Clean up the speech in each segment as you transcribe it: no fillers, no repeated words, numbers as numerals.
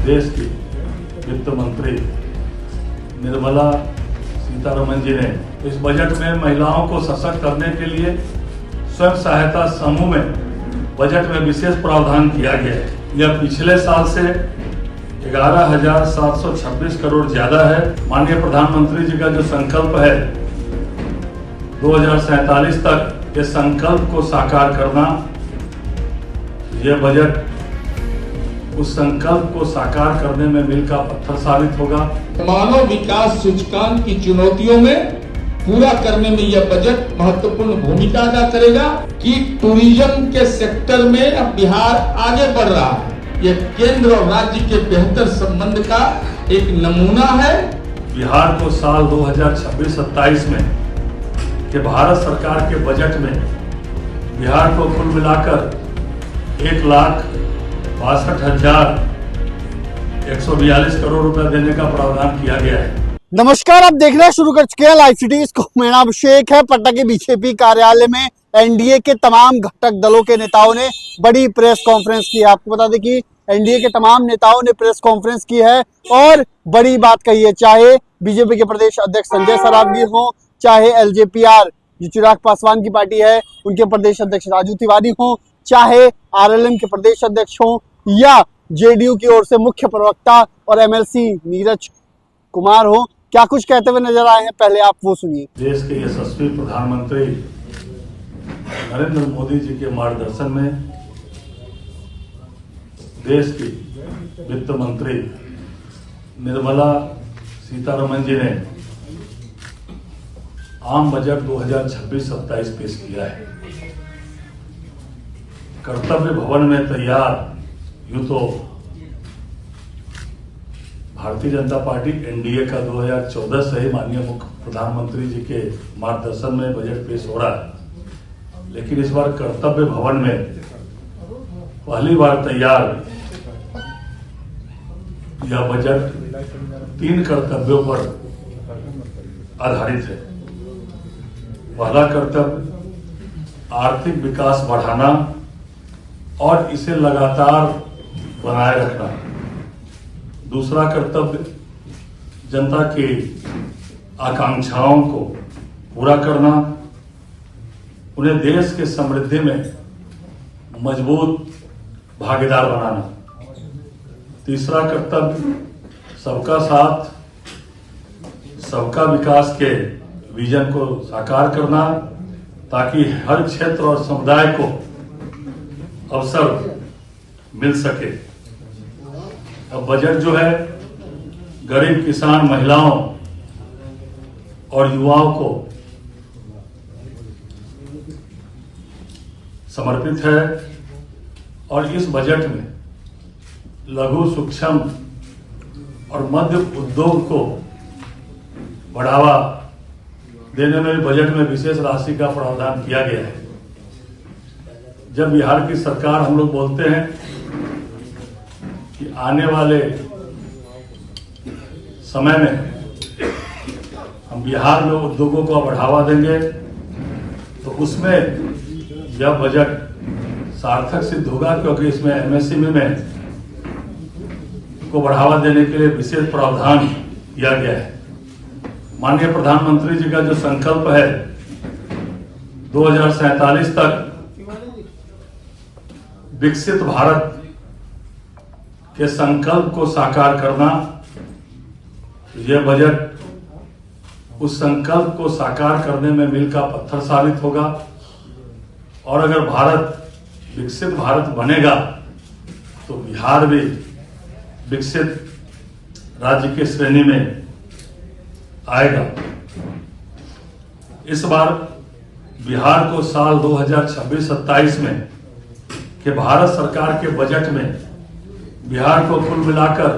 देश की वित्त मंत्री निर्मला सीतारमण जी ने इस बजट में महिलाओं को सशक्त करने के लिए स्वयं सहायता समूह में बजट में विशेष प्रावधान किया गया है। यह पिछले साल से 11,726 करोड़ ज्यादा है। माननीय प्रधानमंत्री जी का जो संकल्प है 2047 तक के संकल्प को साकार करना, यह बजट उस संकल्प को साकार करने में मील का पत्थर साबित होगा। मानव विकास सूचकांक की चुनौतियों में पूरा करने में यह बजट महत्वपूर्ण भूमिका अदा करेगा कि टूरिज्म के सेक्टर में अब बिहार आगे बढ़ रहा है। यह केंद्र और राज्य के बेहतर संबंध का एक नमूना है। बिहार को साल 2026-27 में के भारत सरकार के बजट में बिहार को कुल मिलाकर 1,62,142 करोड़ रुपए देने का प्रावधान किया गया है। नमस्कार, आप देखना शुरू कर चुके हैं लाइव सिटी। इसको मेरा नाम अभिषेक है। पटना के बीजेपी कार्यालय में एनडीए के तमाम घटक दलों के नेताओं ने बड़ी प्रेस कॉन्फ्रेंस की है। आपको बता दें कि एनडीए के तमाम नेताओं ने प्रेस कॉन्फ्रेंस की है और बड़ी बात कही है। चाहे बीजेपी के प्रदेश अध्यक्ष संजय सरावगी हो, चाहे एलजेपीआर जो चिराग पासवान की पार्टी है उनके प्रदेश अध्यक्ष राजू तिवारी हो, चाहे आरएलएम के प्रदेश अध्यक्ष हो या जेडीयू की ओर से मुख्य प्रवक्ता और एमएलसी नीरज कुमार हो, क्या कुछ कहते हुए नजर आए हैं, पहले आप वो सुनिए। देश के यशस्वी प्रधानमंत्री नरेंद्र मोदी जी के मार्गदर्शन में देश की वित्त मंत्री निर्मला सीतारमण जी ने आम बजट 2026-27 पेश किया है। कर्तव्य भवन में तैयार यूं तो भारतीय जनता पार्टी एनडीए का 2014 से ही माननीय मुख्य प्रधानमंत्री जी के मार्गदर्शन में बजट पेश हो रहा है, लेकिन इस बार कर्तव्य भवन में पहली बार तैयार यह बजट 3 कर्तव्यों पर आधारित है। पहला कर्तव्य आर्थिक विकास बढ़ाना और इसे लगातार बनाए रखना। दूसरा कर्तव्य जनता की आकांक्षाओं को पूरा करना, उन्हें देश के समृद्धि में मजबूत भागीदार बनाना। तीसरा कर्तव्य सबका साथ सबका विकास के विजन को साकार करना, ताकि हर क्षेत्र और समुदाय को अवसर मिल सके। अब बजट जो है गरीब किसान, महिलाओं और युवाओं को समर्पित है और इस बजट में लघु, सूक्ष्म और मध्य उद्योग को बढ़ावा देने में बजट में विशेष राशि का प्रावधान किया गया है। जब बिहार की सरकार, हम लोग बोलते हैं कि आने वाले समय में हम बिहार में उद्योगों को बढ़ावा देंगे, तो उसमें यह बजट सार्थक सिद्ध होगा, क्योंकि इसमें एमएसएमई में को बढ़ावा देने के लिए विशेष प्रावधान किया गया है। माननीय प्रधानमंत्री जी का जो संकल्प है 2047 तक विकसित भारत के संकल्प को साकार करना, यह बजट उस संकल्प को साकार करने में मील का पत्थर साबित होगा। और अगर भारत विकसित भारत बनेगा तो बिहार भी विकसित राज्य की श्रेणी में आएगा। इस बार बिहार को साल 2026-27 में के भारत सरकार के बजट में बिहार को कुल मिलाकर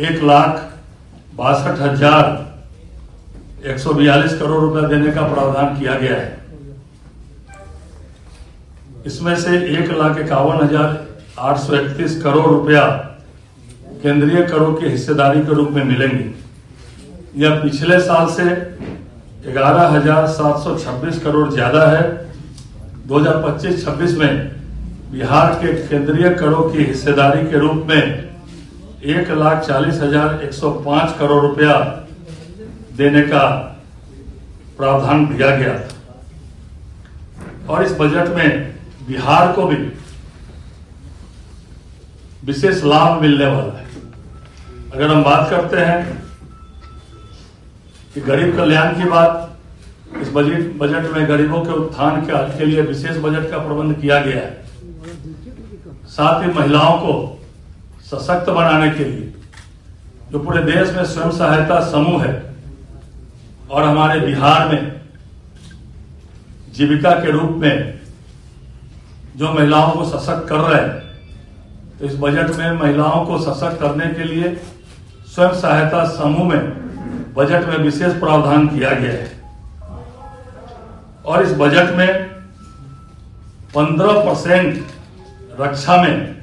1,62,142 करोड़ रुपए देने का प्रावधान किया गया है। इसमें से 1,51,831 करोड़ रुपया केंद्रीय करों की हिस्सेदारी के रूप में मिलेंगी। यह पिछले साल से 11,726 करोड़ ज्यादा है। 2025-26 में बिहार के केंद्रीय करों की हिस्सेदारी के रूप में 1,40,105 करोड़ रुपया देने का प्रावधान दिया गया था। और इस बजट में बिहार को भी विशेष लाभ मिलने वाला है। अगर हम बात करते हैं कि गरीब कल्याण की बात, इस बजट में गरीबों के उत्थान के लिए विशेष बजट का प्रबंध किया गया है। साथ ही महिलाओं को सशक्त बनाने के लिए जो पूरे देश में स्वयं सहायता समूह है और हमारे बिहार में जीविका के रूप में जो महिलाओं को सशक्त कर रहे हैं, तो इस बजट में महिलाओं को सशक्त करने के लिए स्वयं सहायता समूह में बजट में विशेष प्रावधान किया गया है। और इस बजट में 15% रक्षा में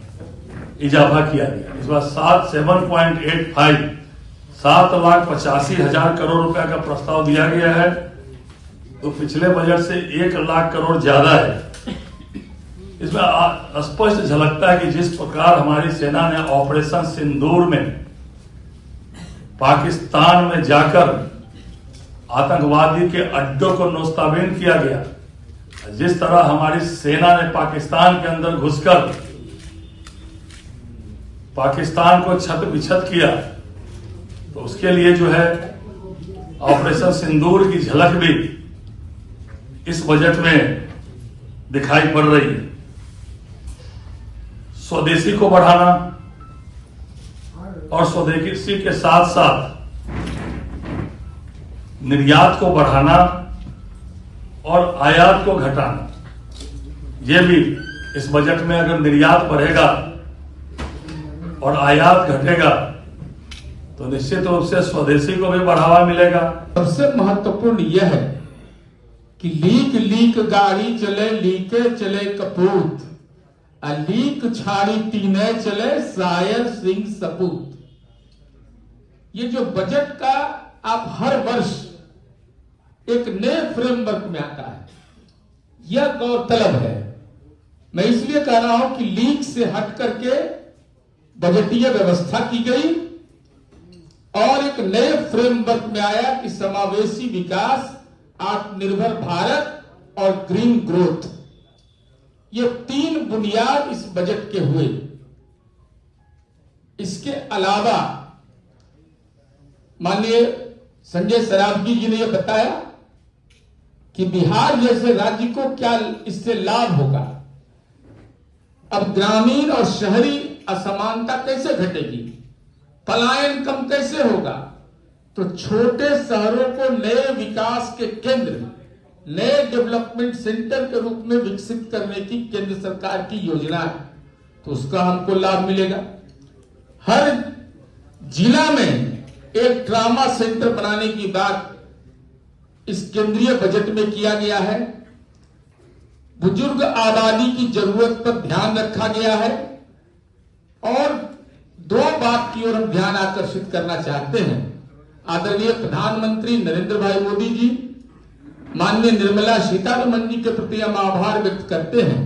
इजाफा किया गया। इस बार 7,85,7,85,000 करोड़ रुपया का प्रस्ताव दिया गया है, तो पिछले बजट से 1 लाख करोड़ ज्यादा है। इसमें स्पष्ट झलकता है कि जिस प्रकार हमारी सेना ने ऑपरेशन सिंदूर में पाकिस्तान में जाकर आतंकवादी के अड्डों को नोस्ताबीन किया गया, जिस तरह हमारी सेना ने पाकिस्तान के अंदर घुसकर पाकिस्तान को छत बिछत किया, तो उसके लिए जो है ऑपरेशन सिंदूर की झलक भी इस बजट में दिखाई पड़ रही है। स्वदेशी को बढ़ाना और स्वदेशी के साथ साथ निर्यात को बढ़ाना और आयात को घटाना, ये भी इस बजट में अगर निर्यात बढ़ेगा और आयात घटेगा तो निश्चित रूप से स्वदेशी को भी बढ़ावा मिलेगा। सबसे महत्वपूर्ण यह है कि लीक लीक गाड़ी चले, लीके चले कपूत, लीक छाड़ी तीने चले, शायर सिंह सपूत। ये जो बजट का आप हर वर्ष एक नए फ्रेमवर्क में आता है, यह गौरतलब है। मैं इसलिए कह रहा हूं कि लीक से हट करके बजटीय व्यवस्था की गई और एक नए फ्रेमवर्क में आया कि समावेशी विकास, आत्मनिर्भर भारत और ग्रीन ग्रोथ, ये 3 बुनियाद इस बजट के हुए। इसके अलावा माननीय संजय सरावगी जी ने यह बताया कि बिहार जैसे राज्य को क्या इससे लाभ होगा। अब ग्रामीण और शहरी असमानता कैसे घटेगी, पलायन कम कैसे होगा, तो छोटे शहरों को नए विकास के केंद्र, नए डेवलपमेंट सेंटर के रूप में विकसित करने की केंद्र सरकार की योजना है, तो उसका हमको लाभ मिलेगा। हर जिला में एक ट्रामा सेंटर बनाने की बात इस केंद्रीय बजट में किया गया है। बुजुर्ग आबादी की जरूरत पर ध्यान रखा गया है। और 2 बात की ओर हम ध्यान आकर्षित करना चाहते हैं। आदरणीय प्रधानमंत्री नरेंद्र भाई मोदी जी, माननीय निर्मला सीतारमण जी के प्रति हम आभार व्यक्त करते हैं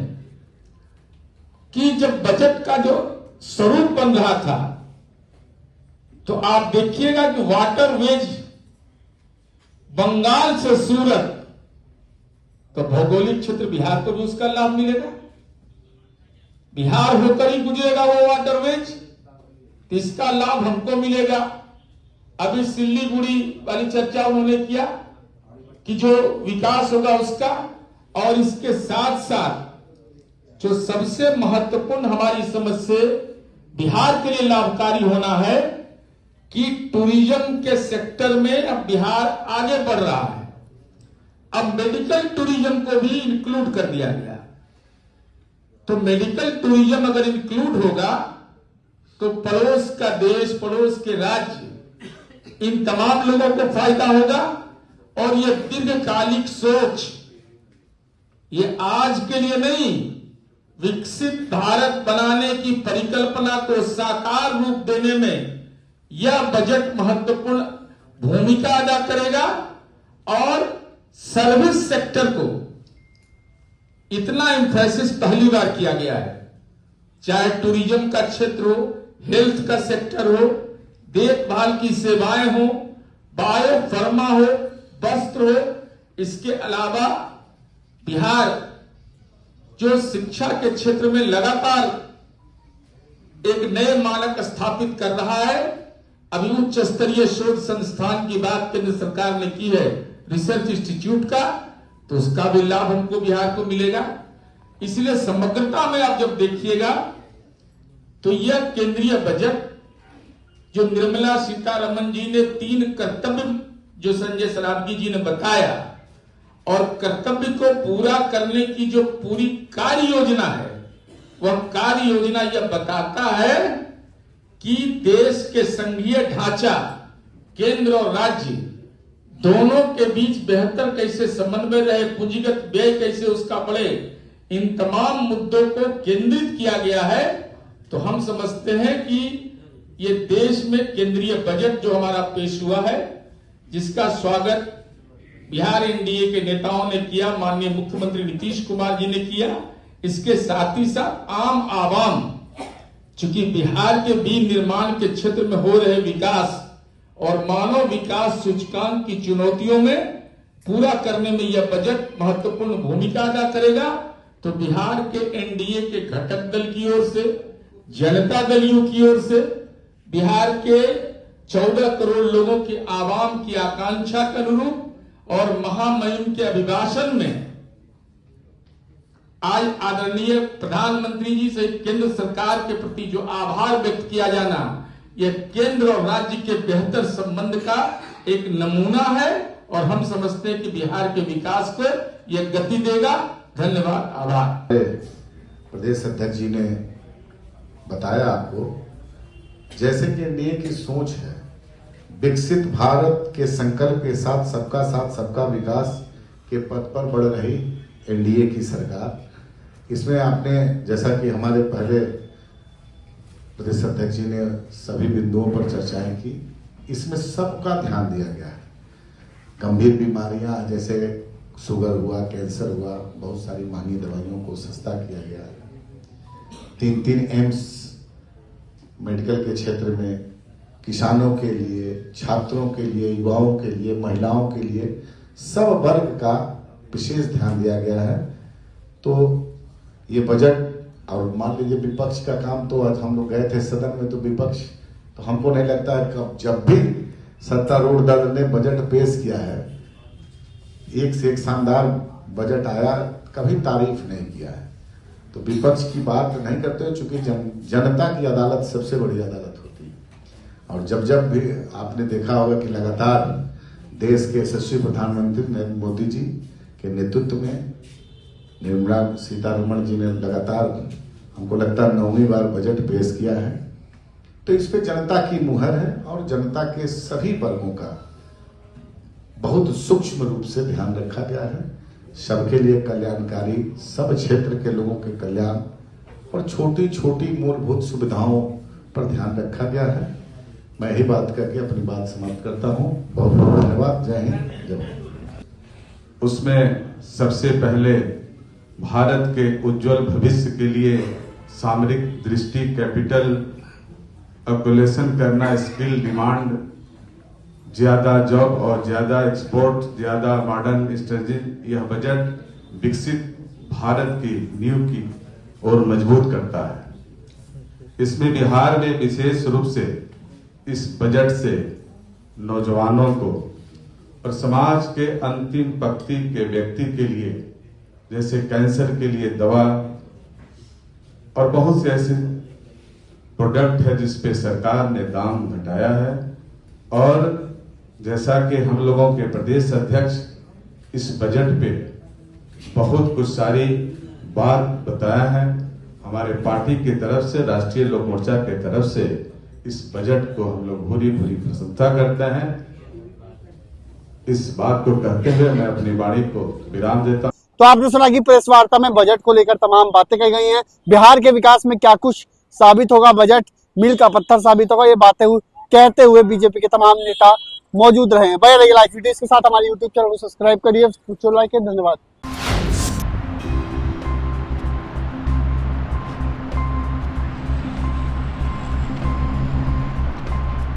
कि जब बजट का जो स्वरूप बन रहा था, तो आप देखिएगा कि वाटरवेज बंगाल से सूरत, तो भौगोलिक क्षेत्र बिहार को भी उसका लाभ मिलेगा। बिहार होकर ही गुजरेगा वो वाटरवेज, तो इसका लाभ हमको मिलेगा। अभी सिल्लीगुड़ी वाली चर्चा उन्होंने किया कि जो विकास होगा उसका, और इसके साथ साथ जो सबसे महत्वपूर्ण हमारी समझ से बिहार के लिए लाभकारी होना है कि टूरिज्म के सेक्टर में अब बिहार आगे बढ़ रहा है। अब मेडिकल टूरिज्म को भी इंक्लूड कर दिया गया। तो मेडिकल टूरिज्म अगर इंक्लूड होगा तो पड़ोस का देश, पड़ोस के राज्य, इन तमाम लोगों को फायदा होगा। और ये दीर्घकालिक सोच, ये आज के लिए नहीं, विकसित भारत बनाने की परिकल्पना को साकार रूप देने में यह बजट महत्वपूर्ण भूमिका अदा करेगा। और सर्विस सेक्टर को इतना एम्फेसिस पहली बार किया गया है, चाहे टूरिज्म का क्षेत्र हो, हेल्थ का सेक्टर हो, देखभाल की सेवाएं हो, बायो फार्मा हो, वस्त्र हो। इसके अलावा बिहार जो शिक्षा के क्षेत्र में लगातार एक नए मानक स्थापित कर रहा है। अभी उच्च स्तरीय शोध संस्थान की बात केंद्र सरकार ने की है, रिसर्च इंस्टीट्यूट का, तो उसका भी लाभ हमको बिहार को मिलेगा। इसलिए समग्रता में आप जब देखिएगा तो यह केंद्रीय बजट जो निर्मला सीतारमण जी ने 3 कर्तव्य जो संजय सरावगी जी ने बताया, और कर्तव्य को पूरा करने की जो पूरी कार्य योजना है, वह कार्य योजना यह बताता है कि देश के संघीय ढांचा केंद्र और राज्य दोनों के बीच बेहतर कैसे समन्वय रहे, पूंजीगत व्यय कैसे उसका बढ़े, इन तमाम मुद्दों को केंद्रित किया गया है। तो हम समझते हैं कि ये देश में केंद्रीय बजट जो हमारा पेश हुआ है, जिसका स्वागत बिहार एनडीए के नेताओं ने किया, माननीय मुख्यमंत्री नीतीश कुमार जी ने किया, इसके साथ ही साथ आम आवाम, चूंकि बिहार के विनिर्माण के क्षेत्र में हो रहे विकास और मानव विकास सूचकांक की चुनौतियों में पूरा करने में यह बजट महत्वपूर्ण भूमिका अदा करेगा। तो बिहार के एनडीए के घटक दल की ओर से, जनता दलियों की ओर से, बिहार के 14 करोड़ लोगों की आवाम की आकांक्षा के अनुरूप और महामहिम के अभिभाषण में आज आदरणीय प्रधानमंत्री जी से केंद्र सरकार के प्रति जो आभार व्यक्त किया जाना, यह केंद्र और राज्य के बेहतर संबंध का एक नमूना है और हम समझते हैं कि बिहार के विकास को यह गति देगा। धन्यवाद, आभार। प्रदेश अध्यक्ष जी ने बताया आपको, जैसे कि एनडीए की सोच है, विकसित भारत के संकल्प के साथ सबका विकास के पथ पर बढ़ रही एनडीए की सरकार। इसमें आपने, जैसा कि हमारे पहले प्रदेश अध्यक्ष जी ने सभी बिंदुओं पर चर्चाएं की, इसमें सबका ध्यान दिया गया है। गंभीर बीमारियां जैसे शुगर हुआ, कैंसर हुआ, बहुत सारी महंगी दवाइयों को सस्ता किया गया है। 3 एम्स मेडिकल के क्षेत्र में किसानों के लिए, छात्रों के लिए, युवाओं के लिए, महिलाओं के लिए, सब वर्ग का विशेष ध्यान दिया गया है। तो ये बजट, और मान लीजिए विपक्ष का काम, तो आज हम लोग गए थे सदन में, तो विपक्ष, तो हमको नहीं लगता है कि जब भी सत्तारूढ़ दल ने बजट पेश किया है, एक से एक शानदार बजट आया, कभी तारीफ नहीं किया है। तो विपक्ष की बात नहीं करते, चूंकि जनता की अदालत सबसे बड़ी अदालत होती है। और जब भी आपने देखा होगा कि लगातार देश के यशस्वी प्रधानमंत्री नरेंद्र मोदी जी के नेतृत्व में निर्मला सीतारमण जी ने लगातार, हमको लगता है 9वीं बार बजट पेश किया है। तो इस पे जनता की मुहर है और जनता के सभी वर्गों का बहुत सूक्ष्म रूप से ध्यान रखा गया है। सबके लिए कल्याणकारी, सब क्षेत्र के लोगों के कल्याण और छोटी छोटी मूलभूत सुविधाओं पर ध्यान रखा गया है। मैं यही बात करके अपनी बात समाप्त करता हूं। बहुत बहुत धन्यवाद। जय हिंद, जय भारत। उसमें सबसे पहले भारत के उज्जवल भविष्य के लिए सामरिक दृष्टि, कैपिटल एक्युमुलेशन करना, स्किल डिमांड, ज्यादा जॉब और ज्यादा एक्सपोर्ट, ज्यादा मॉडर्न स्ट्रेटजी, यह बजट विकसित भारत की नींव की ओर मजबूत करता है। इसमें बिहार में विशेष रूप से इस बजट से नौजवानों को और समाज के अंतिम पंक्ति के व्यक्ति के लिए, जैसे कैंसर के लिए दवा और बहुत से ऐसे प्रोडक्ट है जिस पे सरकार ने दाम घटाया है। और जैसा कि हम लोगों के प्रदेश अध्यक्ष इस बजट पे बहुत कुछ सारी बात बताया है, हमारे पार्टी की तरफ से, राष्ट्रीय लोक मोर्चा की तरफ से इस बजट को हम लोग भूरी भूरी प्रशंसा करते हैं। इस बात को कहते हुए मैं अपनी वाणी को विराम देता हूं। तो आपने सुना कि प्रेस वार्ता में बजट को लेकर तमाम बातें कही गई हैं। बिहार के विकास में क्या कुछ साबित होगा, बजट मील का पत्थर साबित होगा, ये बातें कहते हुए बीजेपी के तमाम नेता मौजूद रहे हैं। बने रहिए लाइव वीडियोस के साथ, हमारे यूट्यूब चैनल को सब्सक्राइब करिए, लाइक करिए। धन्यवाद।